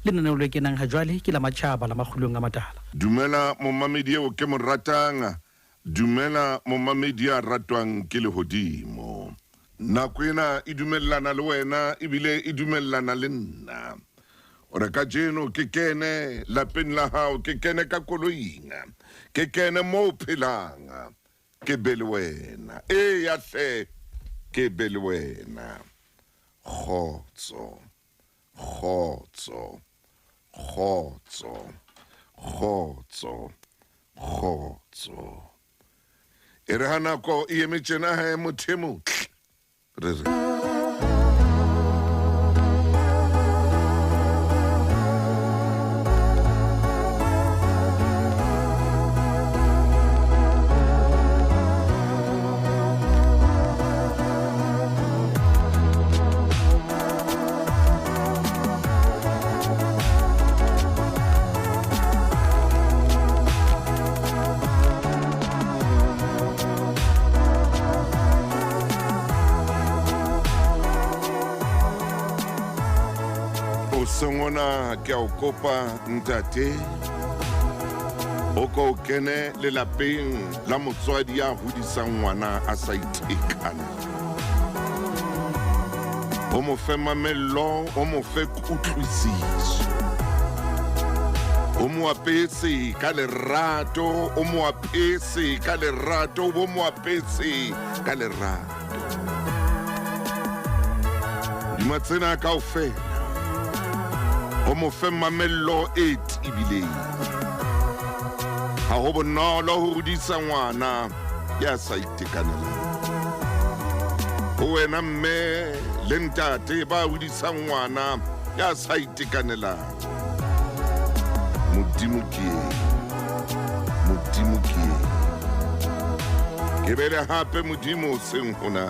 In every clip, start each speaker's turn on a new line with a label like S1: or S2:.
S1: lenaneo le kenang ha jwale ke la matjhaba la makgulong a matala.
S2: Dumela momamedi eo ke mo ratang, dumela momamedi a ratwang ke lehodimo. Nako ena e dumellana le wena ebile e dumellana le nna. Ore ka jeno ke kene lapeng la hao, ke kene ka koloing, ke kene mo phelang, ke be le wena. Ya hle ke be le wena. Kgotso, kgotso, kgotso, kgotso, kgotso. E re ha nako e eme tjena ha motho e motle. Re re sengona ke a o kopa ntate o ko kene le lapeng la motswadi ya hodisang ngwana a sa itekana, o mo fe mamello, o mo fe kutlwisiso, o mo apese ka lerato, o mo apese ka lerato, o mo apese ka lerato. Dima tsena kaofela o mo fe mamello e tibileng. Ha ho bonolo ho hodisa ngwana ya sa itekanelang. Ho wena mme le ntate ba hodisang ngwana ya sa itekanelang. Modimo ke ke bele hape modimo seng hona.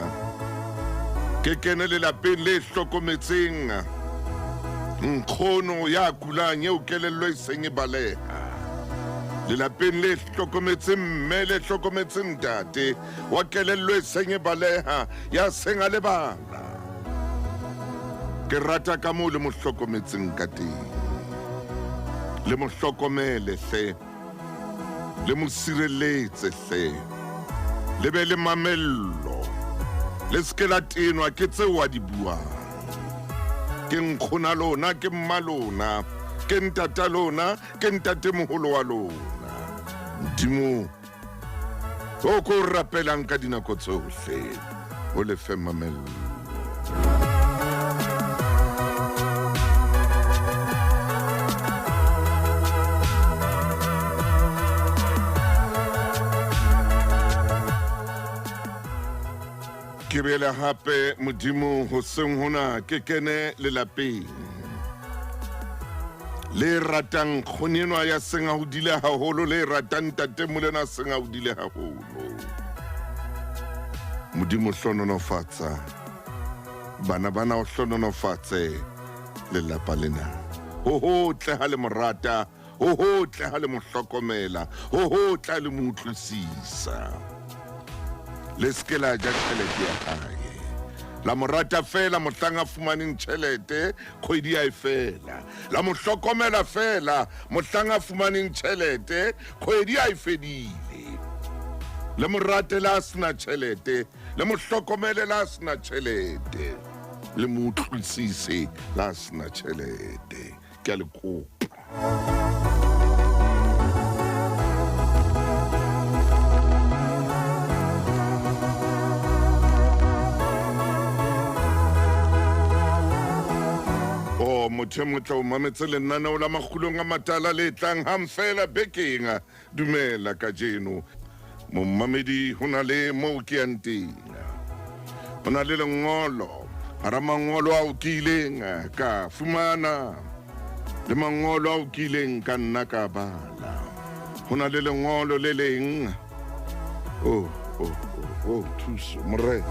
S2: Ke kene le lapeng le hlokometseng nkgono ya kulang eo kelello e seng e baleha. Lelapeng le hlokometseng mme le hlokometseng ntate wa kelello e seng e baleha ya seng a lebala. Ke rata ka moo le mo hlokometseng ka teng. Le mo hlokomele hle, le mo sireletse hle, le be le mamello, le ske la tenwa ke tseo a di buang. Ke nkgona lona, ke mma lona, ke ntata lona, ke ntate moholo wa lona. Modimo o ko rapelang ka dinako tsohle, o le fe mamello. Ke bele hape modimo hoseng hona ke kene le lapeng le ratang kgonenwa ya seng a hodile haholo, le ratang tate molena seng a hodile haholo. Modimo hlononofatsa bana o hlononofatse lelapa lena. Ho hotle ha le morata, ho hotle ha le mo hlokomela, ho hotle ha le mo utlwisisa. Le ske la ja tjhelete ya hae. La morata fela mohlang a fumaneng tjhelete, kgwedi a e fela. La mo hlokomela fela mohlang a fumaneng tjhelete, kgwedi a e fedile. Le morate la sena tjhelete, le mo hlokomele la sena tjhelete, le mo utlwisise la sena tjhelete. Ke a le kopa. Motho e motle o mametse lenaneo la makgulong a matala le tlang hang fela bekeng. Dumela ka jeno momamedi, ho na le moo ke yang teng. Ho na le lengolo hara mangolo ao ke ileng ka fumana, le mangolo ao ke ileng ka nna ka bala. Ho na le lengolo le leng. Thuso morena.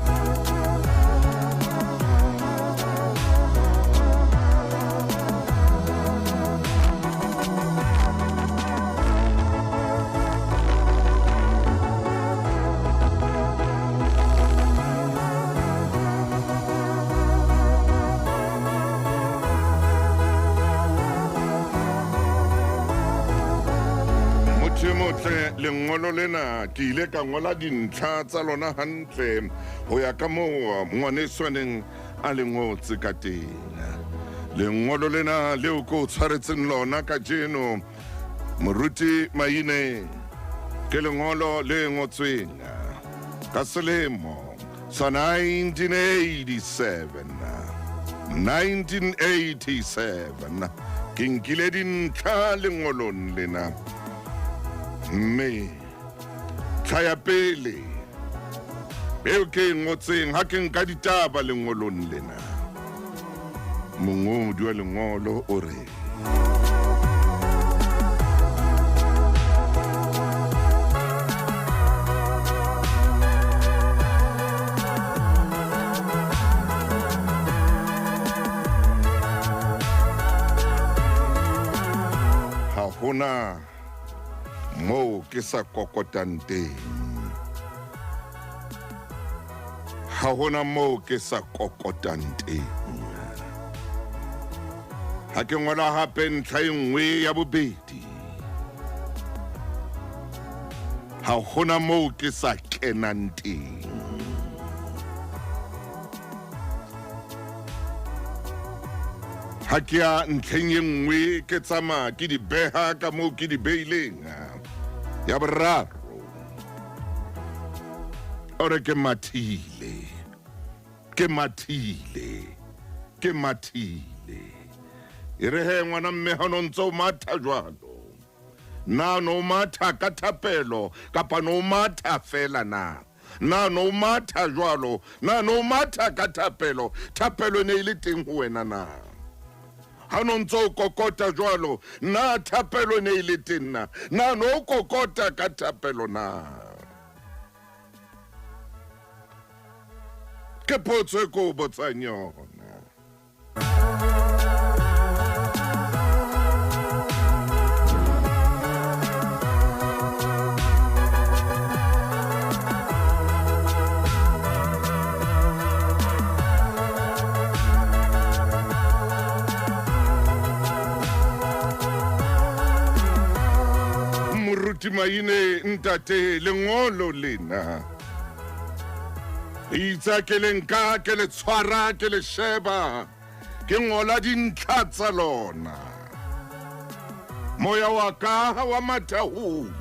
S2: Hotle lengolo lena ke ile ka ngola dintlha tsa lona hantle ho ya ka moo ngwaneswaneng a lengotse ka teng. Lengolo lena leo ko tshwaretseng lona ka jeno moruti Maine ke lengolo le ngotsweng ka selemo sa 1987. 1987 ke nkile dintlha lengolong lena mme tlhaya pele eo ke ngotseng ha ke nka ditaba lengolong lena. Mongodi wa lengolo o re ha hona moo ke sa kokotang teng. Ha hona moo ke sa kokotang teng. Ha ke ngola hape ntlha e nngwe ya bobedi. Ha hona moo ke sa kenang teng. Ha ke ya ntlheng e nngwe ke tsamaya ke di beha ka moo ke di beileng. Ya boraro ore ke mathile e re he ngwana mme ha no ntso matha jwalo na no matha ka thapelo kapa no matha fela na no matha jwalo na no matha ka thapelo ne ile teng ho wena na ha no ntso kokota jwalo na thapelo ne ile teng na no kokota ka thapelo na. Ke potso e ko botsang yona. Moruti Maine ntate lengolo lena itsa ke le nka ke le tshwara ke le sheba ke ngola dintlha tsa lona moya wa ka wa mathahule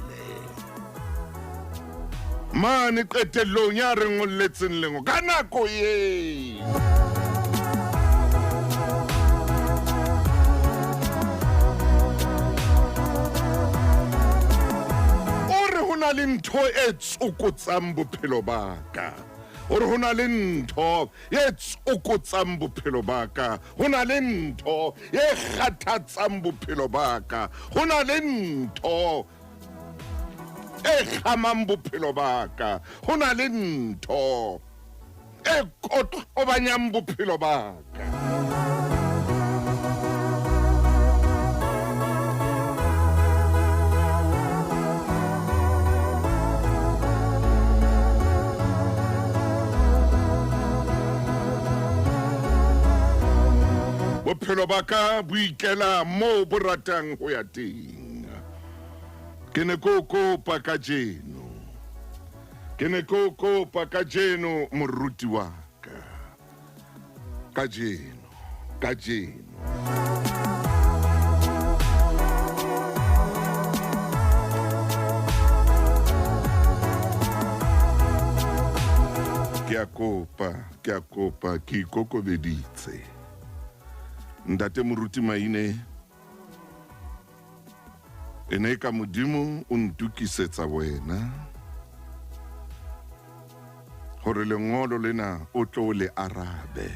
S2: mane qetellong ya re ngolletseng lengo ka nako ye. Le ntho e tsokotsang bophelo ba ka ore ho na le ntho e tsokotsang bophelo ba ka ho na le ntho e kgathatsang bophelo ba ka ho na le ntho e kgamang bophelo ba ka ho na le ntho e kotlobanyang bophelo ba ka. Bophelo ba ka bo ikela moo bo ratang ho ya teng. Ke ne ko kopa ka jeno moruti wa ka. Ka jeno. Ke a kopa ke ikokobeditse. Ntate moruti Maine ene ka modimo o ntukisetsa wena hore lengolo lena o tlo le arabe.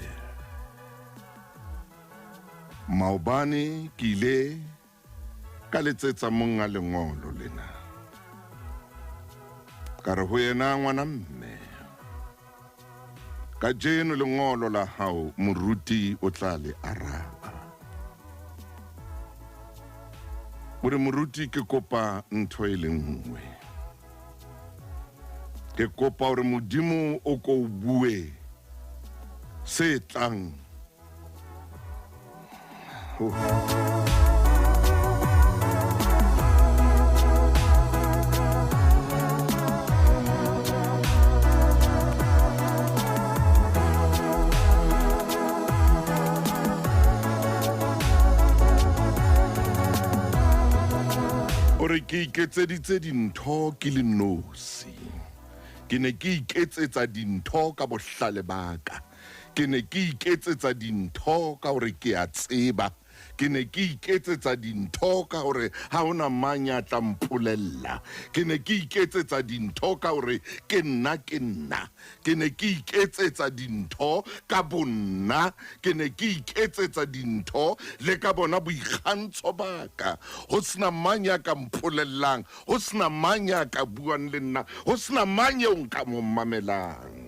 S2: Maobane ke ile ka letsetsa monga lengolo lena ka re ho yena ngwana mme ka jeno lengolo la hao moruti o tla le araba. Ore moruti ke kopa ntho e le nngwe. Ke kopa hore modimo o ko bue se tlang. hore ke iketseditse dintho ke le nosi. Ke ne ke iketsetsa dintho ka bohlale ba ka. Ke ne ke iketsetsa dintho ka hore ke a tseba. Ke ne ke iketsetsa dintho ka hore ha hona mang ya tla mpolella. Ke ne ke iketsetsa dintho ka hore ke nna. Ke ne ke iketsetsa dintho ka bonna. Ke ne ke iketsetsa dintho le ka bona boikgantsho ba ka. Ho sena mang ya ka mpolellang, ho sena mang ya ka buang le nna, ho sena mang eo nka mo mamelang.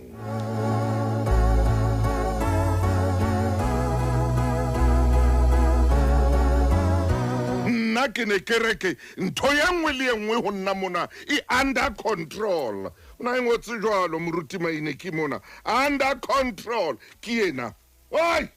S2: Nna ke ne ke reke ntho ye nngwe le nngwe ho nna mona e under control. Ona e ngotse jwalo moruti maine ke mona under control ke ena. Hai.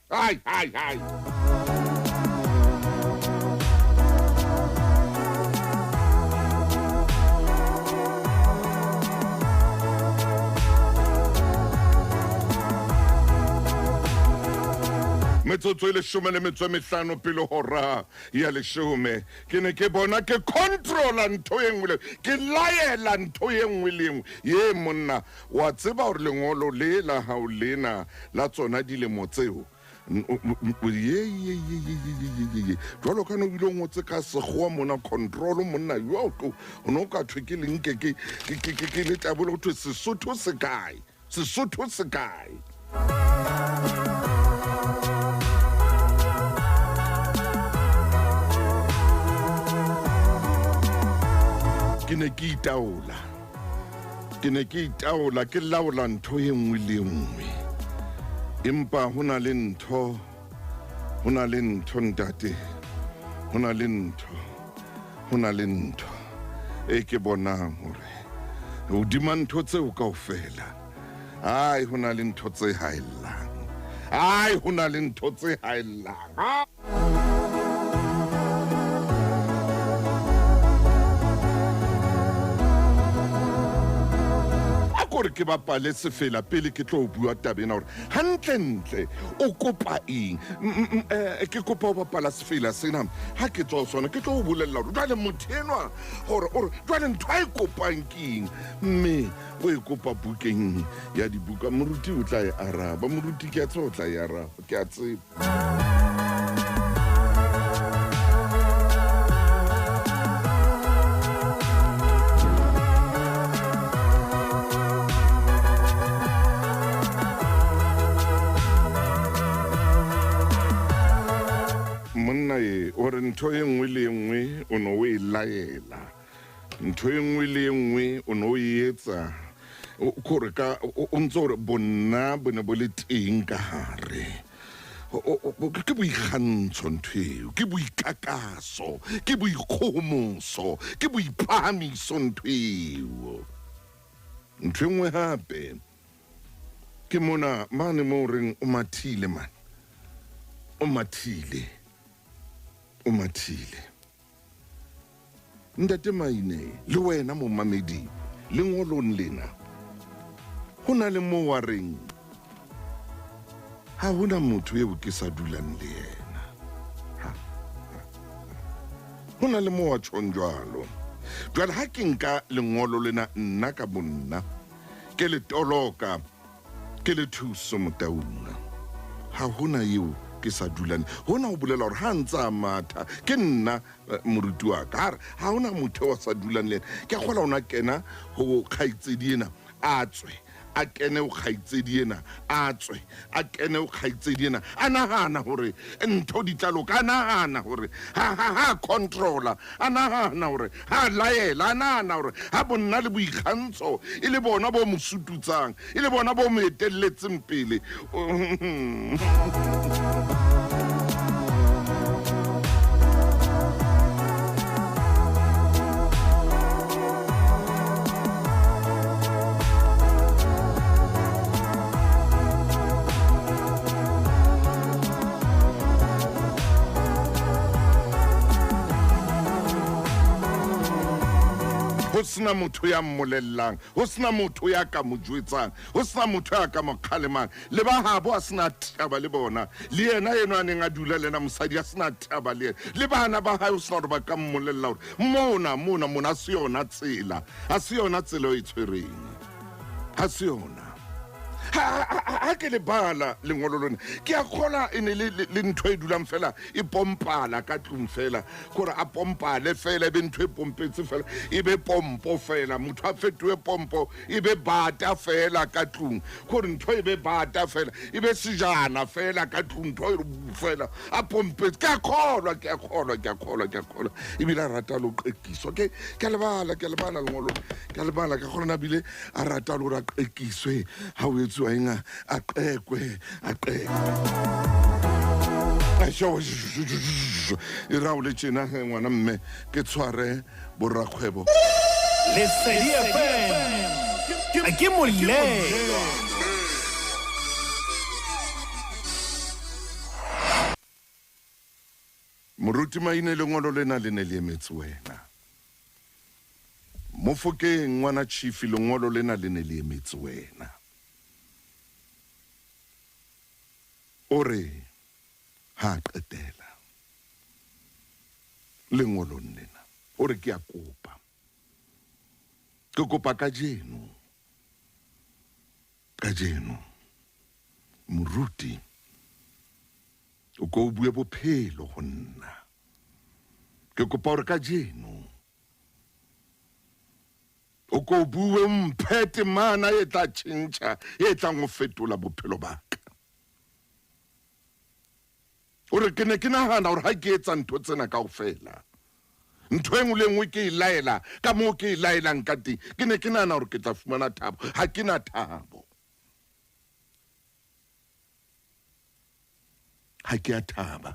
S2: Metsotso e 15 pele hora ya 10 ke ne ke bona ke controla ntho e nngwe ke laela ntho e nngwe le nngwe ye monna wa tseba hore lengolo le la hao lena la tsona dilemo tseo jwalo ka no ile ngotse ka sekgowa mona control monna yo o no ka thwe ke leng ke le tabolo thwe Sesotho se kae. Ke ne ke itaola ke laola ntho e nngwe le nngwe empa hona le ntho ntate hona le ntho e ke bonang hore hodima ntho tseo kaofela hona le ntho tse haellang gore ke bapale sefela pele ke tlo bua tabena hore hantle o kopa eng ke kopa ho bapala sefela sena ha ke tswa sona ke tlo bolella hore jwale mothenwa hore jwale ntho a e kopang keng mme o e kopa bukeng ya dibuka moruti o tla e araba moruti ke a tswa o tla e araba ke a tseba. Ore ntho e nngwe le nngwe o no e laela ntho e nngwe le nngwe o no e etsa kore ka o ntse hore bonna bo ne bo le teng ka hare ke boikgantsho ntho eo ke boikakaso ke boikgohomoso ke boiphahamiso ntho eo ntho e nngwe hape ke mona mane mo reng o mathile ntate maine le wena mo mamedi le ngolong lena ho na le mo wa reng ha hona motho eo ke sa dulang le yena ho na le mo wa tshonjwalo jwale ha ke nka lengolo lena nna ka bonna ke le toloka ke le thuso motaunga ha hona eo ke sa dulang hona ho bolela hore ha ntsa matha ke nna moruti wa ka ha hona motho wa sa dulang le ke kgola ona kena ho khaitsedi ena a tswe a kene o khaitsedi ena a tswe a kene o khaitsedi ena a nahana hore ntho di tla loka a nahana hore ha controller a nahana hore ha laela a nahana hore ha bonna le boikgantsho e le bona bo mo sututsang e le bona bo mo etelletseng pele ho sena motho ya mmolellang, ho sena motho ya ka mo jwetsang, ho sena motho ya ka mo kgalemang. Le ba habo a sena taba le bona, le yena eno a neng a dula le na mosadi a sena taba le yena, le bana ba hae o sena hore ba ka mmolella hore mona a se yona tsela, a se yona tsela o e tshwereng, ha se yona. Ha ke le bala lengolo lona ke a kgola ene le ntho e dulang fela e pompala ka tlung fela gore a pompale fela be ntho e pompetse fela e be pompo fela motho a fetoe pompo e be bata fela ka tlung gore ntho e be bata fela e be sejana fela ka tlung ntho e fela a pompetse ke a kgolwa e bile a rata lo qekiso ke a lebala lengolo ke a lebala ka gore na bile a rata lo ra qekiswe ha o etsuwa inga aqekwe e raole tjena ngwana mme ke tshware borrakgwebo
S3: Lesedi FM ke molelo.
S2: moruti maine lengolo lena le ne le emetse wena Mofokeng ngwana chief lengolo lena le ne le emetse wena ore ha qetela lengolo lena ore ke a kopa ka jeno moruti o go bue bophelo go nna ke kopa ore ka jeno o go bue mphete mana e tla tšhentšha e tla go fetola bophelo baka ore ke ne ke nagana gore ha ke etsa ntho tsena kaofela ntho engwe le engwe ke e laela ka moo ke e laelang ka teng ke ne ke nagana gore ke tla fumana thabo ha ke na thabo ha ke a thaba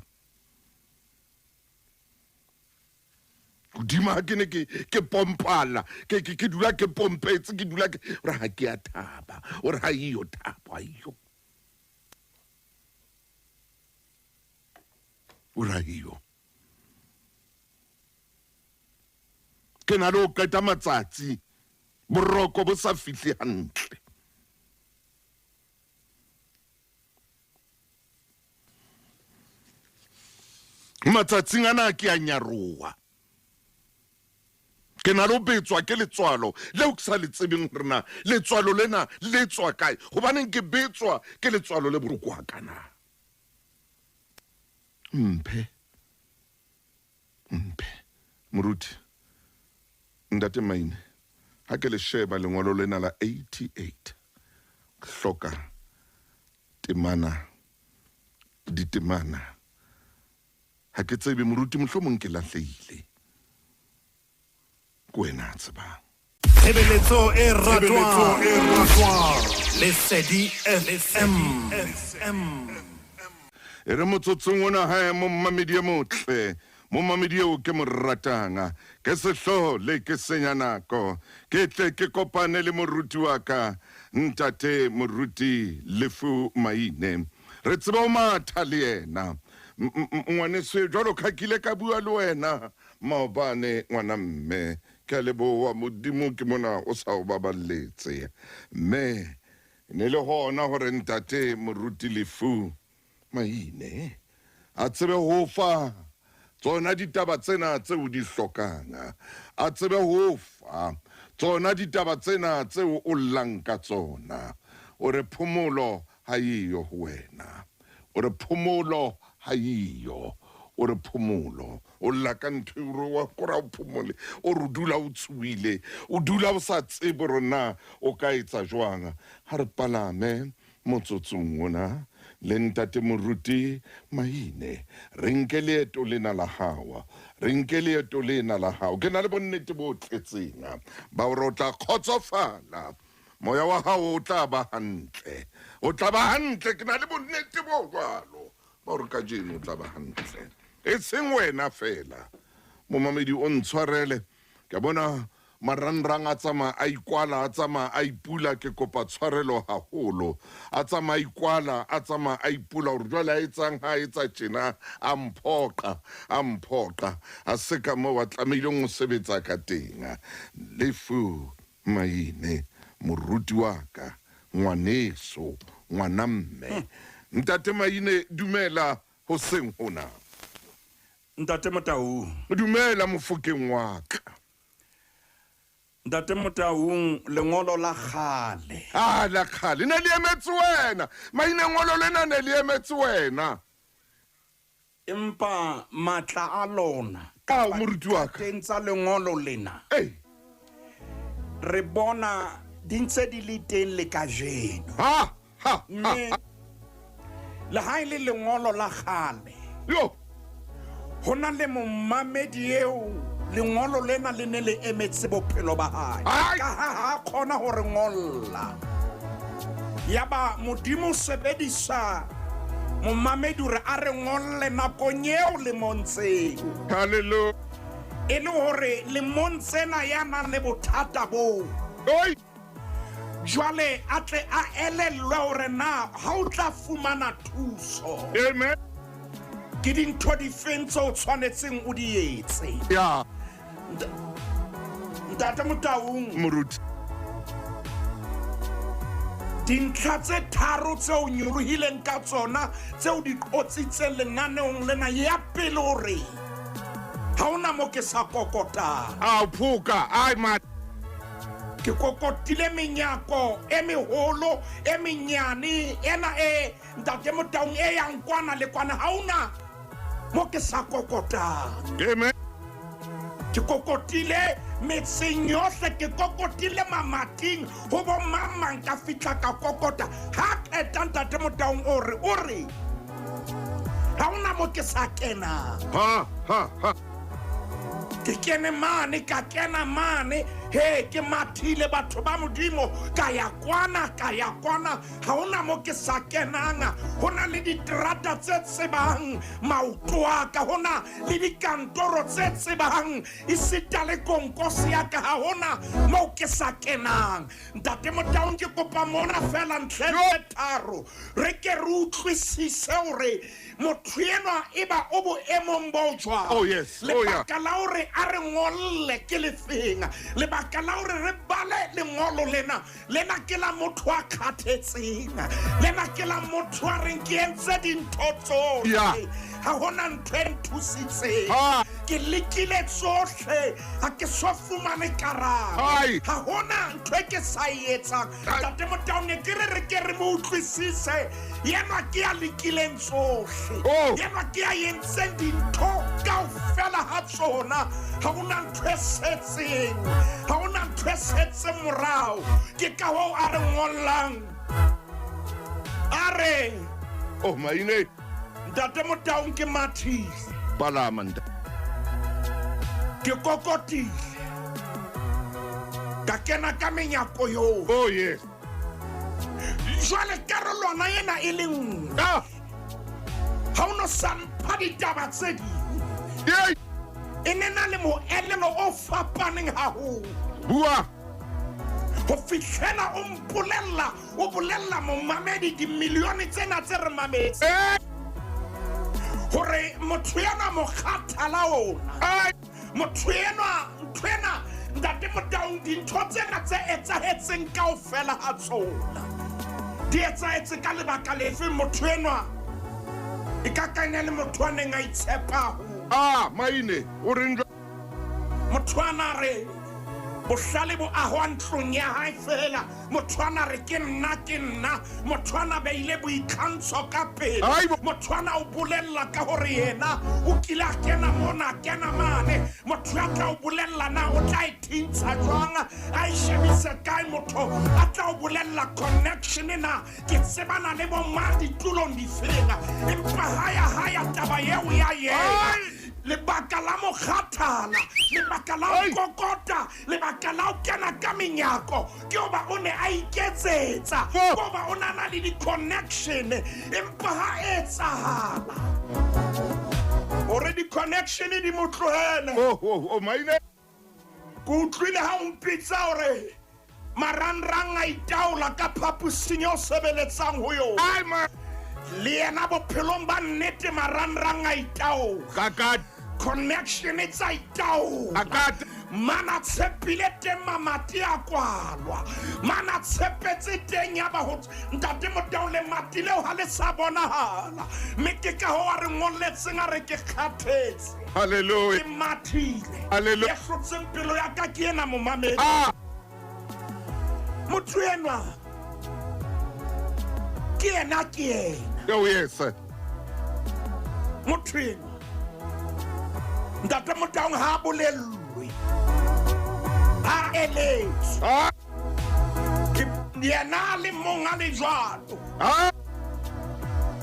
S2: godimo ha ke ne ke pompala ke dula ke pompetse ke dula ke ore ha ke a thaba ore ha iyo thabo ayo ora hiyo ke na lo qeta matsatsi boroko bo sa fihle hantle matsatsing ana ke a nyaroa ke na lo betswa ke letswalo le o sa le tsebeng rena letswalo lena le tswa kae hobaneng ke betswa ke letswalo le boroko kana Mpe moruti ndate maine ha ke le sheba lengolo lena la 88 hloka ditemana ha ke tsebe moruti mohlomong ke lahlehile ko wena tsebang
S3: Tshebeletso e ratwang Lesedi FM
S2: ere motsotsong ona ha mo mamedi motle mo mamedi o ke mo ratanga ke sehlo le ke senya nako ke tle ke kopane le moruti wa ka ntate moruti Lefu Maine re tseba o matha le yena ngwane se jalo khakile ka bua le wena maobane ngwana mme ke lebo wa modimo ke mona o sa o baballetse mme ne le hona hore ntate moruti Lefu Maine a tsebe ho fa tsona ditaba tsena tseo di hlokang a tsebe ho fa tsona ditaba tsena tseo o llang ka tsona ore phomolo ha iyo wena ore phomolo ha iyo ore phomolo o lla ka ntho wa kora o phomole o rudula o tsuile o dula o sa tsebe rona o ka etsa jwang ha re palame motsotsong ona le ntate moruti Maine re nke leeto lena la hawa re nke leeto lena la hao ke na le bonnete bo tletseng ba o rotla khotsofala moya wa hao o tla ba hantle ke na le bonnete bo jwalo ba re ka jeno o tla ba hantle e seng wena fela mo mamedi o ntshwarele ke bona marangrang a tsamaya a ikwala a tsamaya a ipula ke kopa tshwarelo haholo a tsamaya a ikwala a tsamaya a ipula gore jwale a etsang ha etsa tjena a mphoqa a se ka moo a tlameileng ho sebetsa ka teng Lefu Maine moruti wa ka ngwaneso ngwanamme Ntate Maine dumela hoseng hona
S3: Ntate Motaung.
S2: dumela Mofokeng wa ka
S3: Ntate Motaung lengolo la kgale.
S2: la khale ne le emetse wena Maine ngolo lena ne le emetse wena
S3: Empa matla a lona.
S2: moruti wa ka
S3: Teng tsa lengolo lena. Re bona di ntse di le teng le kajeno. Mme le ha ile lengolo la kgale.
S2: yo
S3: Hona le momamedi eo lengolo lena le ne le emetse bophelo ba hae.
S2: Ai!
S3: Ka ha khona hore ngolla. Yaba modimo sebedisa momamedi hore a re ngolle nakong eo le montseng.
S2: hallelujah
S3: E le hore le montsena ya nang le bothata bo.
S2: oi
S3: Jwale a tle a elellwe hore na ha o tla fumana thuso.
S2: amen
S3: Ke dintho di feng tse o tshwanetseng o di etse.
S2: ya
S3: Ntate Motaung,
S2: moruti
S3: dintlha tse tharo tseo nyolohileng ka tsona tseo di qotsitseng lenaneong lena ya pele hore ha ona mo ke sa kokotang.
S2: phuka ai ma
S3: Ke kokotile menyako e meholo e menyane ena e Ntate Motaung e yang kwana le kwana ha ona mo ke sa kokotang.
S2: amen
S3: Ke kokotile metseng yohle, ke kokotile mamating ho bo mamang ka fitla ka kokota ha qeta Ntate Motaung ore ha ona mo ke sa kena. Ke kene mane ka kena mane ke mathile batho ba modimo ka ya kwana ha ona mo ke sa kenanga. Hona le diterata tse tsebang maoto a ka, hona le dikantoro tse tsebang isita le konkosi ya ka, ha hona mo ke sa kenang. Ntate Motaung ke kopa mona fela ntle tse tharo re ke re utlwisise hore motho enwa eba o bo emong bo jwang.
S2: Oh, yes. Oh, yeah.
S3: Lebaka la hore a re ngolle ke lefeng, lebaka la hore re bale lengolo lena ke la motho a kgathetseng, lena ke la motho a reng ke entse dintho tsohle.
S2: Yeah.
S3: Ha hona ntho e nthusitseng. Ke lekile tsohle ha ke so fumane karabo.
S2: Ai!
S3: Ha hona ntho e ke sa etsang. Ntate Motaung ke re ke re mo utlwisise yena ke a lekileng tsohle. Yena ke a entseng dintho kaofela ha tsona. Ha hona ntho e setseng, ha hona ntho e setseng morao. Ke ka hoo a re ngollang a re
S2: Maine
S3: Ntate Motaung ke mathile,
S2: palama
S3: ke kokotile, ka kena ka menyako yo.
S2: oh yes
S3: Jwale karolwana ena e le nngwe. Ha o no sa mpha ditaba tse ding, e ne na le moelelo o fapaneng haholo.
S2: bua
S3: Ho fihlela o bolella momamedi dimilione tsena tse re mametse hore motho yana mo kgathala ona, motho yana ntwena Ntate Motaung dintho tsena tse etsahetseng kaofela ha tsona di etsahetse ka lebaka lefe. Motho yana e ka kanya le motho a neng a itshepa ho
S2: Maine o re
S3: motho ana re bohlale bo ahwa ntlong ya hae fela. Motho ana re ke nna, motho ana beile boikgantsho ka pele, motho ana o bolella ka hore yena o kile a kena mona kena mane. Motho a tla o bolella na o tla ithintsha jwang, a ishebise kae. Motho a tla o bolella connection na ke tsebana le bo madi tulong di fela, empa haya taba yeo ya yena. Lebaka la mo kgathala, lebaka la o kokota, lebaka la o kena ka menyako ke hoba o ne a iketsetsa, ke hoba o nana le di-connection, empa ha etsahala hore di-connection di mo tlohele.
S2: Maine
S3: utlwile ha o mpitsa hore marangrang a itaola ka phaposing eo sebeletsang ho yona le yena bophelong ba nnete marangrang a itaola connection e tsa itaola mana tshepile teng mamati a kwalwa mana tshepetse teng ya ba ho ntate Motaung le mati leo ha le sa bonahala mme ke ka ho a re ngolletseng a re ke kgathetse
S2: haleluya
S3: ke mathile
S2: haleluya
S3: e hlotseng pelo ya ka ke ena momamedi motho enwa ke ena
S2: oh yes
S3: motho enwa ntate Motaung ha bolelwe a eletswe yena le monga le jwalo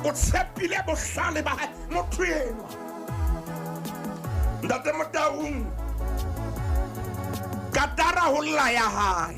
S3: o tshepile bohlale ba motho enwa ntate Motaung ka tara ho lla ya hae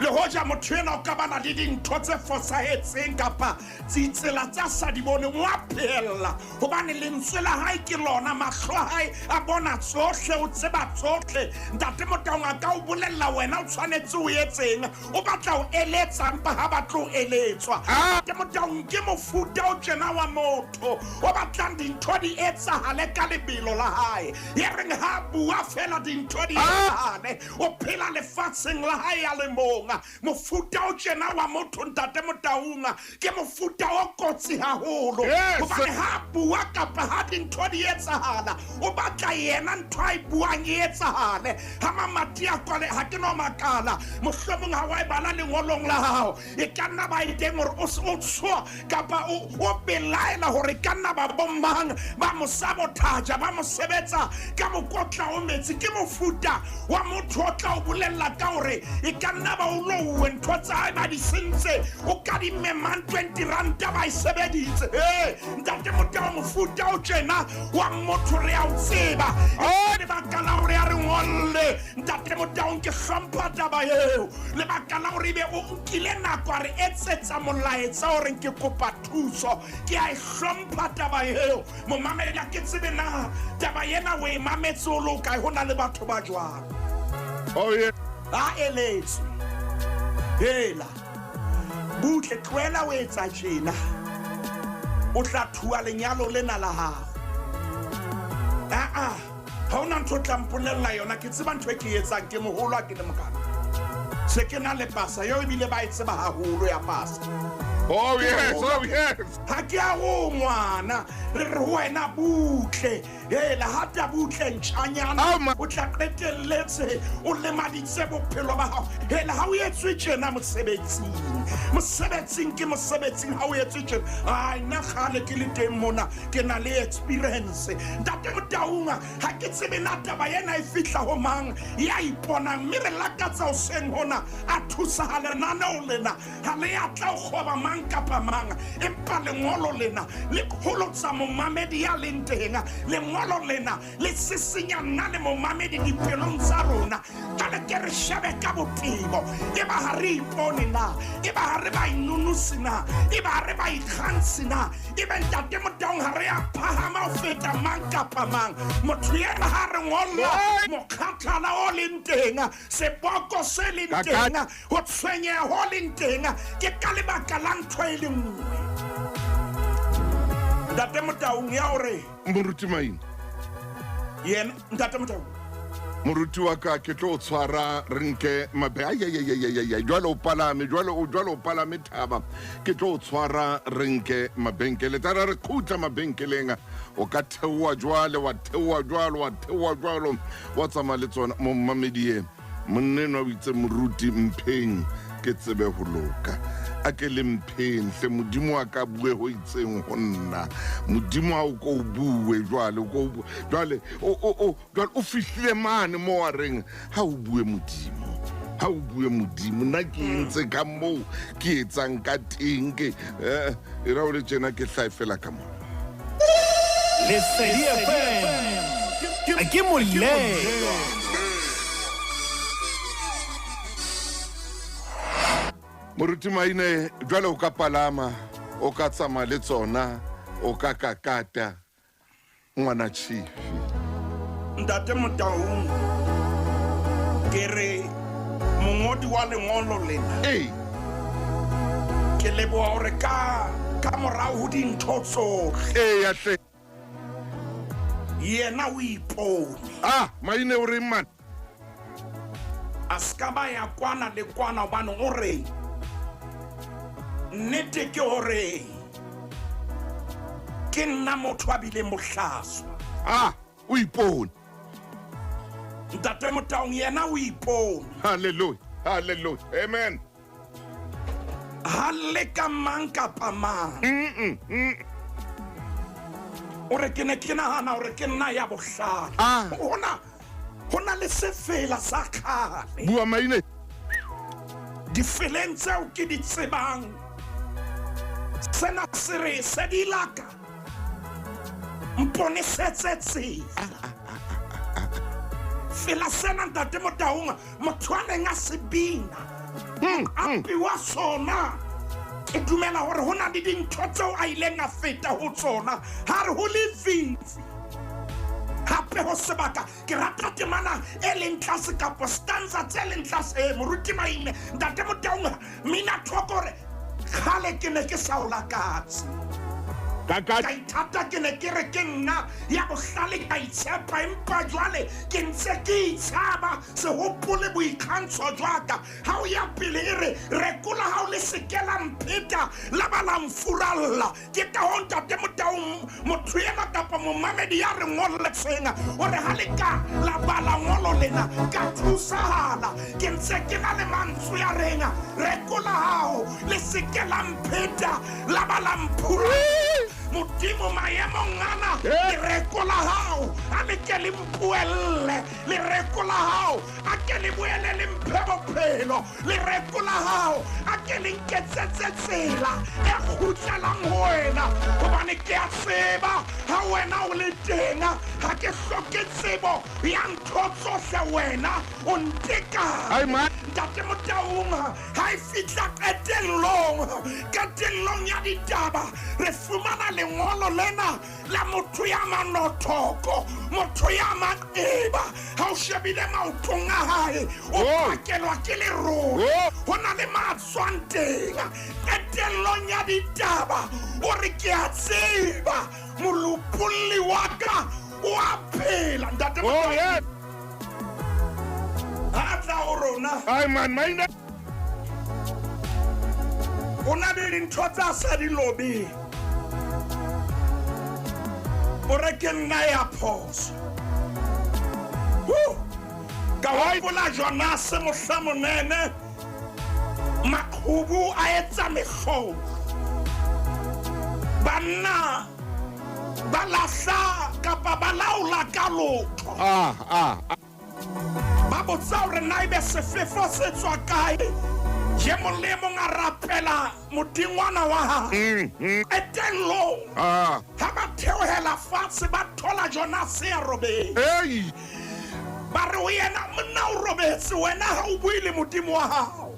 S3: le hoja motho enwa o ka bana le dintho tse fosahetseng kapa tsitsela tsa sa di bone wa phela hobane lentswe la hae ke lona mahlo a hae a bona tsohle o tseba tsohle ntate Motaung a ka o bolella wena o tshwanetse o etseng o batla o eletsa mpa ha batla o eletswa ntate Motaung ke mofuta o tjena wa motho o batlang dintho di etsahale ka lebelo la hae e reng ha bua fela dintho di etsahale o phela lefatsheng la hae ya le monga mofuta o tjena wa motho ntate Motaung ke mofuta o kotsi haholo hobane ha bua kapa ha dintho di etsahala o batla yena ntho a buang e etsahale ha mamati a kwale ha ke no makala mohlomong ha wa e bala lengolong la hao e ka nna ba iteng hore o tswa kapa o belaela hore ka nna ba bombang ba mo sabotaja ba mo sebetsa ka mokotla o metsi ke mofuta wa motho o tla o bolella ka hore e ka nna ba o lo ntho tsa hae ba di sentse o ka di memang 20 ranta ba isebeditse ntate Motaung mofuta o tjena wa motho re a o tseba le baka la hore a re ngolle ntate Motaung ke hlompha taba eo le baka la hore be o nkile nako a re etsetsa molaetsa hore ke kopa thuso ke a hlompha taba eo momamedi a ke tsebe na taba yena o e mametse o lo kae ho na le batho ba jwang a eletswe hela butle tlohela o etsa tjena o tla thua lenyalo lena la hao ha ona ntho tla mpolella yona ke tseba ntho e ke etsang ke moholo a ke le mokana se ke na le pasa yo ebile ba e tseba haholo ya pasa
S2: oh yes
S3: ha ke a go ngwana re re wena butle hela ha ta butle ntshanyana o tla qetelletse o lemaditse bophelo ba hao hela ha o etswe tjena mosebetsing ke mosebetsing ha o etswe tjena ai nna khale ke le teng mona ke na le experience ntate Motaung ha ke tsebe na taba yena e fihla ho mang ya ipona mme re lakatsa o seng hona a thusa ha lenaneo lena ha le ya tla o kgoba mang kapa mang empa lengolo lena le kholotsa momamedi ya leng teng lengolo lena le sisinya nna le momamedi dipelong tsa rona ka le ke re shebe ka botebo e ba ha re ipone na e ba ha re ba inunusi na e ba ha re ba ikgansi na e ba ntate Motaung ha re a phahama o feta mang kapa mang motho yena ha re ngolwa mokhathala o leng teng seboko se leng teng ho tshwenyeha ho leng teng ke ka lebaka la ntho e le nngwe ntate Motaung ya hore
S2: moruti maina
S3: yena ntate Motaung
S2: moruti wa ka ke tlo tshwara re nke mabe jwale o palame thaba ke tlo tshwara re nke mabenkele tara re khutla mabenkeleng o ka theoa jwale wa tsamaya le tsona mommamedi monneno o itse moruti mpheng ke tsebe ho loka a ke le mpheng hle modimo a ka bue ho itseng ho nna modimo a o ko bue jwale o fihlile mane mo wa reng ha o bue modimo nna ke ntse ka moo ke etsang ka teng ke e ra o le tjena ke hlae fela ka moo
S4: Lesedi FM ke molelo
S2: moruti maine jwale o ka palama o ka tsamaya le tsona o ka kakata ngwana chifi
S3: ntate Motaung ke re mongodi wa lengolo lena ke leboha hore ka morao ho dintho tsohle
S2: ya hle
S3: yena o ipone
S2: maine o reng man
S3: a ska ba ya kwana le kwana hobane o re nnete ke hore ke nna motho a bileng bohlaswa
S2: o ipone
S3: ntate Motaung yena o ipone
S2: hallelujah amen
S3: ha le ka mang kapa mang o re ke ne ke nahana hore ke nna ya bohlale hona le sefela sa khale
S2: bua maine
S3: difeleng tseo ke di tsebang sena se re se di laka mpone setsetse fela sena ntate Motaung motho a neng a se bina a piwa sona ke dumela hore ho na le dintho tseo a ileng a feta ho tsona ha re ho lefifi hape ho sebaka ke rata temana e leng tlase kapo stanza tse leng tlase moruti maine ntate Motaung mina thokore khale ke ne ke sa o lakatse ka ithata ke ne ke re ke nna ya bohlale ka itshepa empa jwale ke ntse ke itshaba se hopole boikgantsho jwaka ha o ya pele e re rekola ha o le sekela mpheta la bala mfuralla ke ka ho ntate Motaung motho ena kapa momamedi ya re ngolletseng hore ha le ka la bala ngolo lena ka thusahala ke ntse ke na le mantswe ya renga rekola hao le sekela mpheta la bala mfuralla Modimo maemo ngana le rekola hao a le ke le mpuelle le rekola hao a ke le boele le mphebo phelo le rekola hao a ke le nketsetse tsela e khutlelang ho wena hobane ke a tseba ha wena o le tenga ha ke hloke tsebo ya ntho tsohle wena o nteka ntate Motaung ha e fitla qetellong ya ditaba re fumana lengolo lena la motho ya manothoko motho ya maqeba ha o shebile maotong a hae o pakelwa ke lerolo ho na le matswanteng qetellong ya ditaba o re ke a tseba molupulli wa ka o a phela ntate Motaung Atla o rona
S2: maine
S3: o na le dintho tsa sa di lobe o re ke nna ya phoso ka hopola Jonas mohlamonene maqhubu a etsa mekgolo banna ba lahla kapa ba laola ka lotho ba botsa hore na ebe sefefo se tswa kae je molemo a rapela modingwana wa hae etellong ha ba theohela fatshe ba thola Jonas ya robetse ba re o yena monna o robetse wena ha o buile modimo wa hao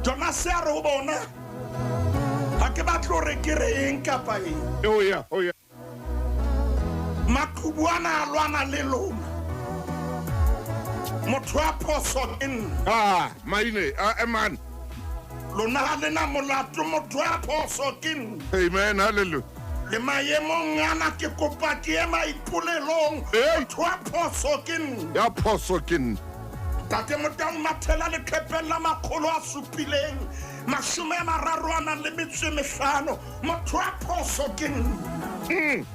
S3: Jonas ya re o bona ha ke batlo re ke re eng kapa eng maqhubuana a lwana le lona motho a phoso ke nna
S2: maine man
S3: lona ha lena molato motho a phoso ke nna
S2: amen hallelujah
S3: le maemong ana ke kopa ke ema ipolelong motho a phoso ke nna
S2: ya phoso ke nna
S3: tate Motaung mathela le qepella makgolo a supileng 35 motho a phoso ke nna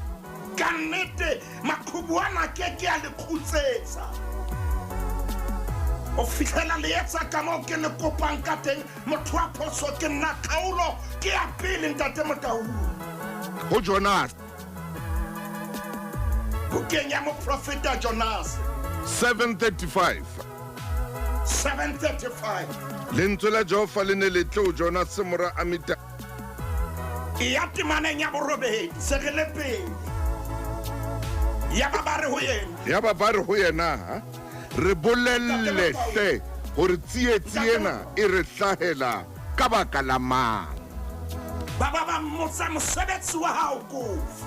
S3: ka nnete maqhubuana ke a le khutsetsa o fitlhela le etsa ka mo ke le kopang ka teng motho a phoso ke nna kgaolo ke a pele ntate Motaung
S2: ho Jonas
S3: bukeng ya moprofeta Jonas 7:35
S2: lentswe la Jehova le ne le tle ho Jonas mora amita
S3: ya timaneng ya borobedi se re le pele ya ba ba re ho yena
S2: re bolelle hle hore tsietsena e re hlahela ka baka la mang
S3: ba mmotsa mosebetsi wa hao kofi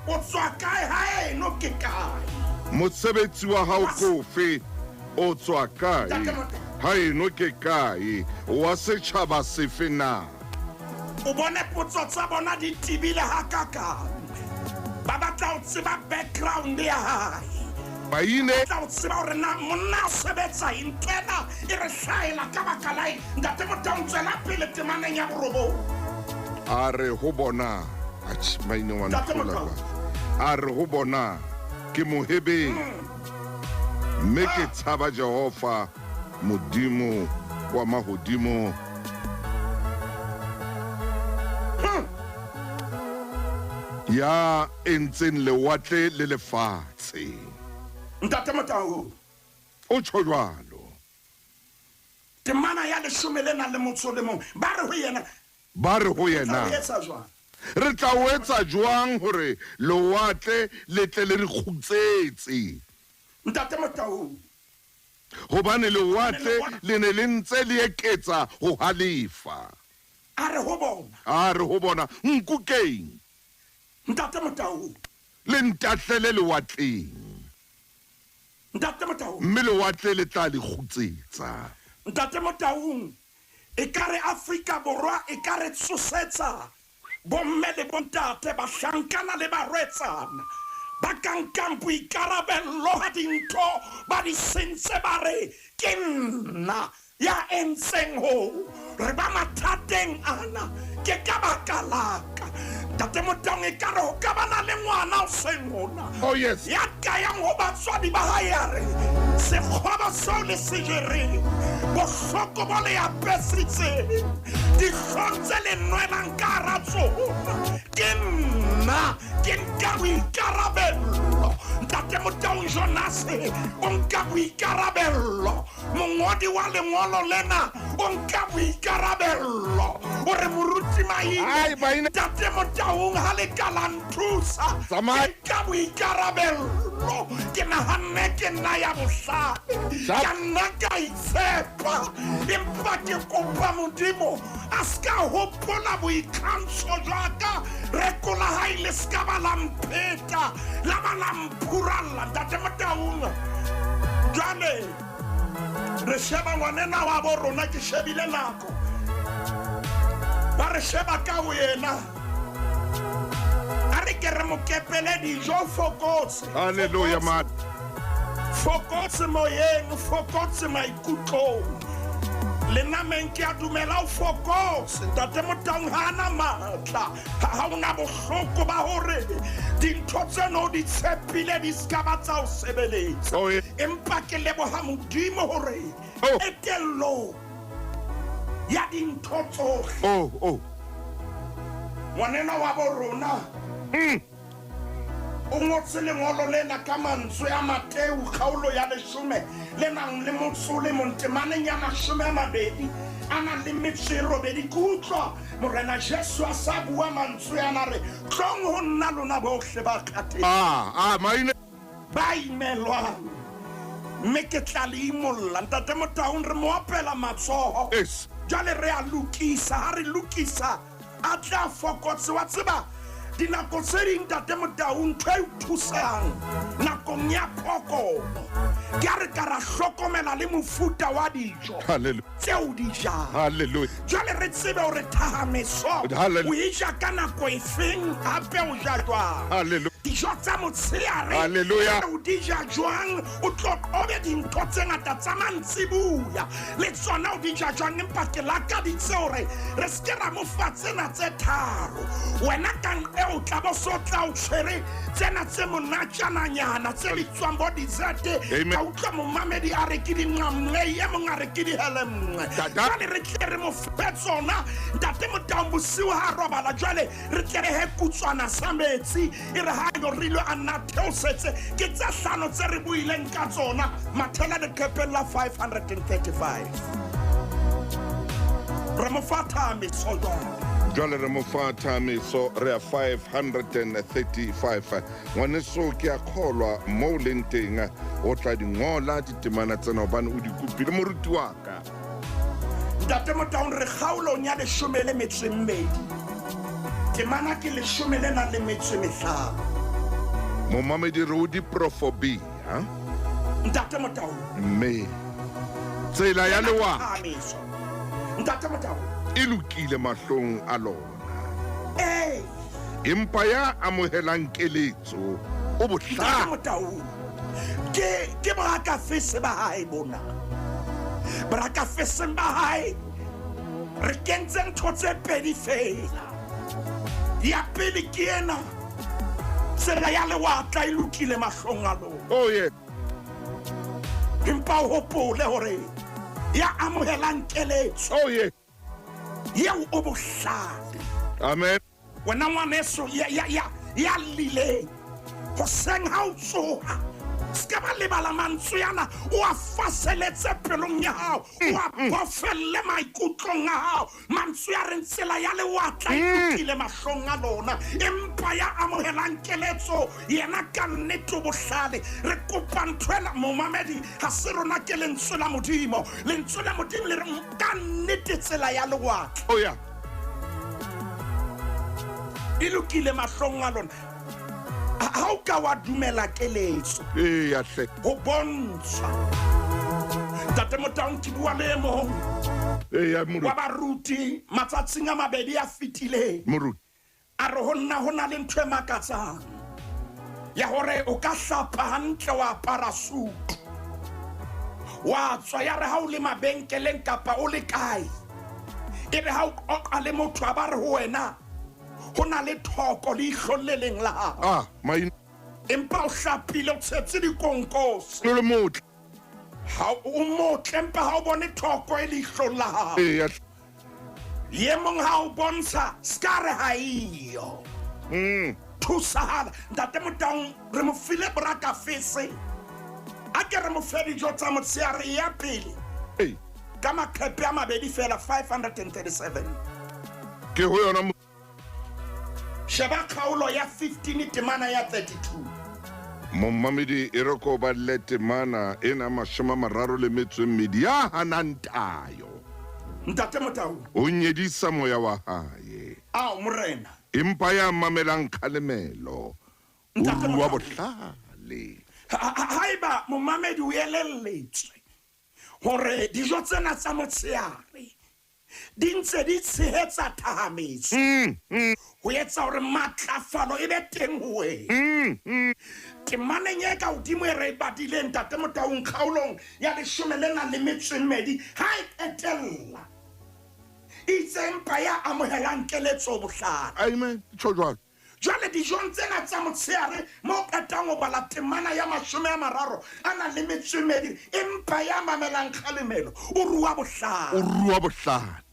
S3: o tswa kae ha eno ke kae
S2: mosebetsi wa hao kofi o tswa kae ha eno ke kae wa setšhaba sefe na
S3: o bone potso tsa bona di tibile hakakang ba batla o tseba background ya hae
S2: ba ine
S3: tla o tseba hore na monna o sebetsa intena e re hlahela ka baka la eng ntate Motaung tswela pele temaneng ya borobo
S2: a re ho bona maine wa ntlola a re ho bona ke mohebeng mme ke tshaba Jehova modimo wa mahodimo ya entseng lewatle le lefatshe
S3: ntate Motaung
S2: o tjho jwalo
S3: temana ya 11 ba re ho yena
S2: ba re ho yena re tla o etsa jwang hore lewatle le tle le re kgutsetse
S3: ntate Motaung
S2: hobane lewatle le ne le ntse le eketsa ho halefa
S3: a re ho bona
S2: nkukeng
S3: ntate Motaung
S2: le ntahlele lewatleng
S3: ntate Motaung
S2: mme lewatle le tla le kgutsetsa
S3: ntate Motaung e kare Afrika Borwa e kare tsosetsa bomme le bontate ba hlankana le barwetsana ba kankang boikarabello ha dintho ba di sentse ba re ke nna ya entseng ho re ba mathateng ana ke ka baka laka ntate Motaung e kare ho ka bana le ngwana o seng hona
S2: oh yes
S3: ya kayang ho batswadi ba hae ya re sekgobo seo le se jereng bohloko bo le apesitseng dihlong tse le nwelang ka hara tsona ke nna ke nka boikarabello ntate Motaung Jonase o nka boikarabello mongodi wa lengolo lena o nka boikarabello o re moruti maine ntate Motaung ha le ka la nthusa ke nka boikarabello ke nahanne ke nna ya bohlale ka nna ka itshepa empa ke kopa modimo a ska hopola boikgantsho jwaka rekola ha ile ska ba la mpheta la ba la mpuralla ntate Motaung jwale re sheba ngwanena wa bo rona ke shebile nako ba re sheba ka ho yena a re ke re mokepele dijo fokotse
S2: haleluya man
S3: fokotse moyeng fokotse maikutlong le nameng ke a dumela o fokotse ntate Motaung ha ana matla ha una bohloko ba hore dintho tseno di tshepile di ska ba tsa o sebeletsa empa ke leboha modimo hore etello ya dintho tsohle ngwanena wa bo rona o ngotse lengolo lena ka mantswe a Mateu kgaolo ya 10 le nang le motsole montemaneng ya 20 ana le metshirobedi kutlwa morena Jesu a sa bua mantswe ana re tlong ho nna lona bohle ba kgathetse
S2: maine
S3: ba imelwang mme ke tla le imolla ntate Motaung re mo apela matsoho jwale re a lokisa ha re lokisa a tla fokotse wa tseba dinako tse ding ntate Motaung ntho e thusang nakong ya phoko ke re ka ra hlokomela le mofuta wa dijo tseo di jang
S2: haleluya
S3: jwale re tsebe hore thahamiso o e ja ka nako e feng hape o ja jwang
S2: haleluya
S3: dijo tsa motshehare
S2: haleluya
S3: o di ja jwang o tlo obe dintho tse ngata tsa mantsibuya le tsona o di ja jwang empa ke lakaditse hore re se ke ra mo fa tsena tse tharo wena ka o tla bo so tla o tshwere tsena tse monatjananyana tse bitswang bo dessert ka utlwa momamedi a re ke dinqamnge ye mong a re ke dihelemnge jwale re tle re mo fe tsona ntate Motaung bosiu ha robala jwale re tle re he kutswana sa metsi e re ha yorilwe a nna theosetse ke tse hlano tse re buileng ka tsona mathela lekepeng la 535 re mo fa thamiso
S2: jwale re mo fa thamiso re a 535 ngwaneso ke a kgolwa mo o leng teng o tla di ngola ditemana tsena hobane o di kopile moruti wa ka
S3: ntate Motaung re kgaolong ya 12 temana ke 15
S2: momamedi re o diprofobia
S3: Ntate Motau.
S2: mme tsela ya lewa
S3: Amiso. Ntate Motau.
S2: e lokile mahlong a lona
S3: Eh.
S2: empa ya amohelang keletso o
S3: Ntate
S2: bohla
S3: Motau. Ke borakafese ba hae bona. Borakafese ba hae. Re kentse ntho tse pedi fela. Ya pele ke ena. Tsela ya lewatle e lokile mahlong a lona.
S2: oh yeah
S3: Empa o hopole hore ya amohelang keletso
S2: oh yeah
S3: yeo o bohlale.
S2: amen
S3: Wena ngwaneso ya lile hoseng ha o tsoha ska ba lebala mantswe yana o a faseletse pelong ya hao o a bofelle maikutlong a hao mantswe ya reng tsela ya lewatla e lokile mahlong a lona empa ya amohelang keletso yena ka nnete o bohlale re kopa nthwela momamedi ha se rona ke lentswe la modimo lentswe la modimo le re ka nnete tsela ya lewatla
S2: oh yeah
S3: e lokile mahlong a lona ha o ka wa dumela keletso
S2: e ya hle
S3: ho bontsha Ntate Motau ke bua le mong
S2: e ya
S3: wa baruti matsatsing a mabedi a fetile
S2: moruti
S3: a re hona le ntho e makatsang ya hore o ka hlapa hantle wa apara sutu wa tswa ya re ha o le mabenkeleng kapa o le kae e re ha o le motho a ba re ho wena hona le thoko le ihloleleng la hao
S2: mai
S3: empa o hlapile o tshetse dikonkosi
S2: le motle
S3: ha o motle empa ha o bone thoko e leihlong la hao
S2: e ya
S3: ye mong ha o bontsha skare ha iyo thusahala Ntate Motau re mo file borakafese a ke re mo fe dijo tsa motshehare ya pele
S2: e
S3: ka maqephe a mabedi fela 537
S2: ke ho yona
S3: sheba kgaolo ya 15 temana ya 32
S2: mommamedi e re ko ba le temana ena mashoma mararo le metswemmedi ya hanang tayo
S3: Ntate Motau
S2: o nyedisa moya wa hae
S3: ao morena
S2: empa ya mamelang khalemelo o
S3: Ntate
S2: rua
S3: Motau.
S2: bohlale
S3: haeba momamedi o elelletswe hore dijo tsena tsa motshehare di ntse di tshehetsa thahametso ho etsa hore matlafalo e be teng ho wena temaneng e ka hodimo e re e badileng Ntate Motau kgaolong ya 12 ha e etella itse empa ya amohelang keletso bohlale
S2: amen tsho jwalo
S3: jwale dijong tsena tsa motshehare mo qetang ho bala temana ya 30 a nang le metswemedi empa ya mamelang kgalemelo o rua bohlale
S2: o rua bohlale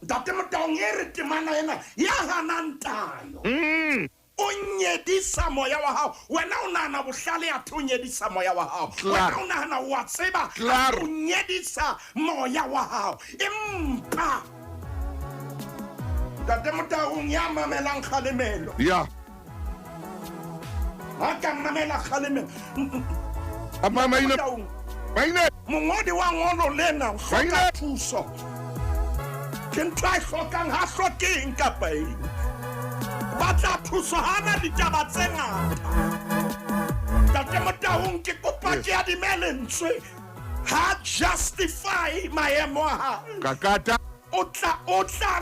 S3: Ntate Motau e re temana ena ya hanang tayo o nyedisa moya wa hao wena o nahana bohlale a o nyedisa moya wa hao wena o nahana wa tseba o nyedisa moya wa hao empa Ntate Motau ya mamelang kgalemelo
S2: ya
S3: ha ka mamela kgalemelo
S2: apa maina
S3: mongodi wa ngolo lena hloka thuso ke ntho a hlokang ha hlokeng kapa eng batla thuso hana ditaba tse ngata Ntate Motau ke kopa ke adimele ntswe ha justify maemo a hae
S2: kakata
S3: o tla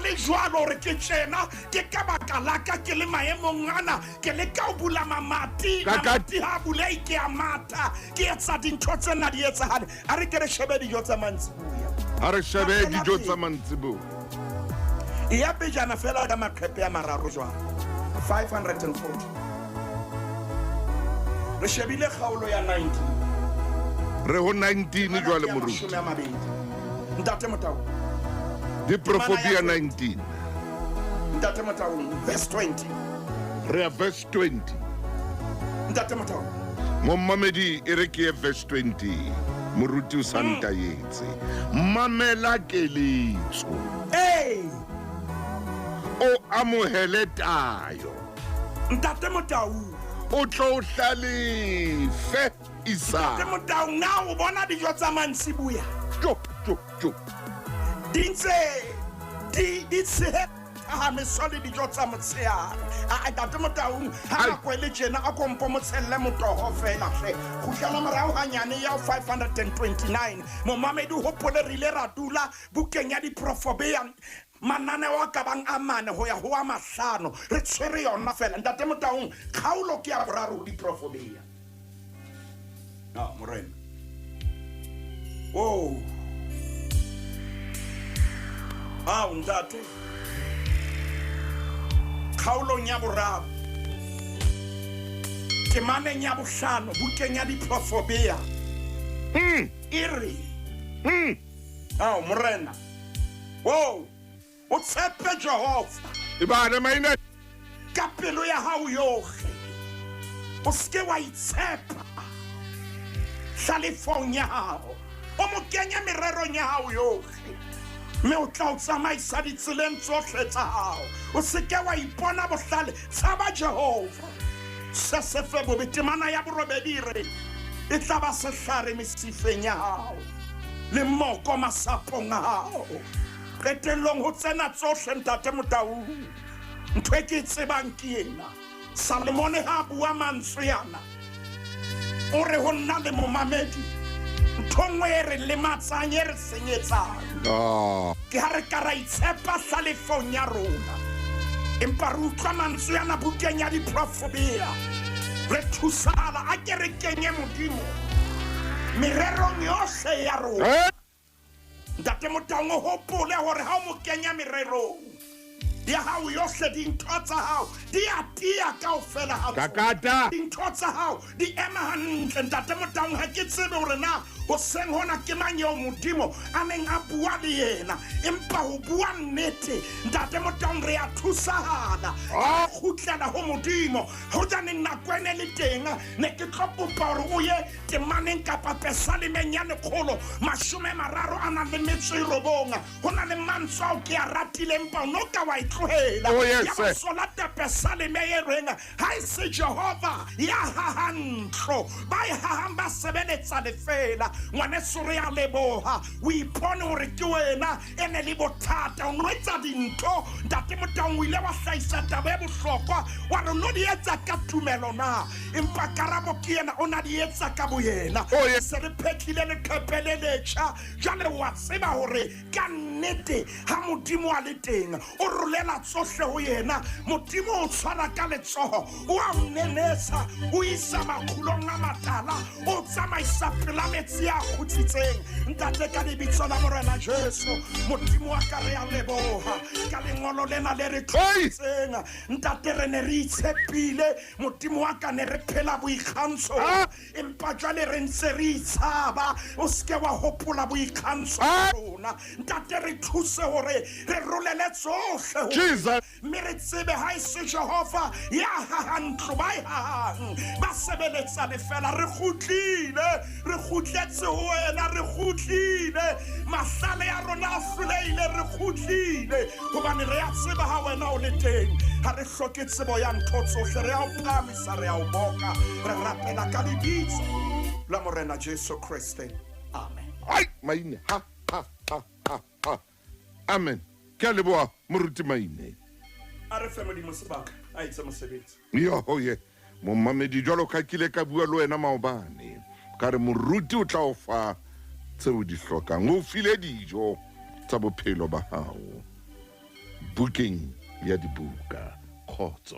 S3: le jwalo re ke tjena ke ka baka laka ke le maemong ana ke le ka o bula mamati ha bula ke a mata ke etsa dintho tsena di etsahale a re ke re shebe dijo tsa mantsibuya
S2: a re shebe dijo tsa mantsibuya
S3: ya pejana fela ka maqephe a mararo jwang 540 re shebile kgaolo ya 19
S2: re ho 19 jwale moruti
S3: Ntate Motau
S2: diprofobia 19
S3: Ntate Motau verse 20
S2: re a verse 20
S3: Ntate Motau
S2: mommamedi e re ke verse 20 moruti o santa yetse mamela keletso o amohele tayo
S3: Ntate Motau
S2: o tlo hlalefe isa
S3: Ntate Motau na o bona dijo tsa mantsibuya
S2: jo
S3: di ntse di tshehetsa phahame so le dijo tsa motshehare a ntate Motaung ha nako le tjena a kompo motshelle motoho fela hle kgutlela morao hanyane ya 529 momamedi hopole rile ra dula bukeng ya diprofobea manane wa ka bang amane ho ya ho a mahlano re tshwere yona fela ntate Motaung kgaolo ke ya boraro diprofobea morena ntate kgaolong ya boraro temaneng ya bohlano bukeng ya diprofobea iri morena o tshepe Jehova
S2: Ibane maine
S3: ka pelo ya hao yohle o ske wa itshepa hlalefong ya hao o mo kenya mererong ya hao yohle mme o tla o tsamaisa ditseleng tsohle tsa hao o seke wa ipona bohlale tshaba Jehova se se fe bobe temana ya borobedi re e tla ba sehlare mesifeng ya hao le moko masapong a hao qetellong ho tsena tsohle ntate Motaung ntho e ke tsebang ke ena Salomone ha bua mantswe yana o re ho nna le momamedi ntho nngwe e re lematsang e re senyetsang ke ha re ka ra itshepa hlalefong ya rona empa re utlwa mantswe yana bukeng ya diprofobea re thusala a ke re kenye Modimo mererong yohle ya rona ntate Motaung o hopole hore ha o mo kenya mererong ya hao yohle dintho tsa hao di a tia kaofela ha
S2: Kakata
S3: dintho tsa hao di ema hantle ntate Motaung ha ke tsebe hore na ho seng hona ke mang eo Modimo a neng a bua le yena empa ho bua nnete ntate Motaung re a thusahala a kgutlela ho Modimo ho janeng nako ene le teng ne ke tlo kopa hore o ye temaneng kapa Pesalemeng ya 139 ho na le mantswe ao ke a ratile empa o no ka wa itlohela ya basola Pesaleme e reng ha se Jehova ya hahantlo ba hahang ba sebeletsa lefela ngwaneso re a leboha o ipone hore ke wena ene le bothata o nwetsa dintho ntate Motaung o ile wa hlahisa taba e bohlokwa wa re no di etsa ka tumelo na empa karabo ke yena o na di etsa ka boyena se re phekile le qepele letjha jale wa tseba hore ka nnete ha Modimo a le teng o rolela tsohle ho yena Modimo o tshwara ka letsoho o a nnenesa o isa makgulong a matala o tsamaisa pela metsi a khutsitseng ntate ka lebitso la Morena Jesu Modimo wa ka re a leboha ka lengolo lena le re thutseng ntate re ne re itshepile Modimo wa ka ne re phela boikgantsho empa jwale re ntse re itshaba o ske wa hopola boikgantsho rona ntate re thuse hore re rolele tsohle
S2: Jesus
S3: mme re tsebe ha ise Jehova ya hahantlo ba hahang ba sebeletsa lefela re kgutletse ho wena re kgutlile mahlale ya rona a hloleile re kgutlile hobane re a tseba ha wena o le teng ha re hloke tsebo ya ntho tsohle re a o phamisa re a o boka re rapela ka lebitso la Morena Jesu Kriste amen
S2: maine ha amen ke a leboha moruti maine
S3: a re fe Modimo sebaka a itse mosebetsi
S2: ye momamedi jwalo ka kile ka bua le wena maobane ka re moruti o tla o fa tseo di hlokang o file dijo tsa bophelo ba hao bukeng ya dibuka khotso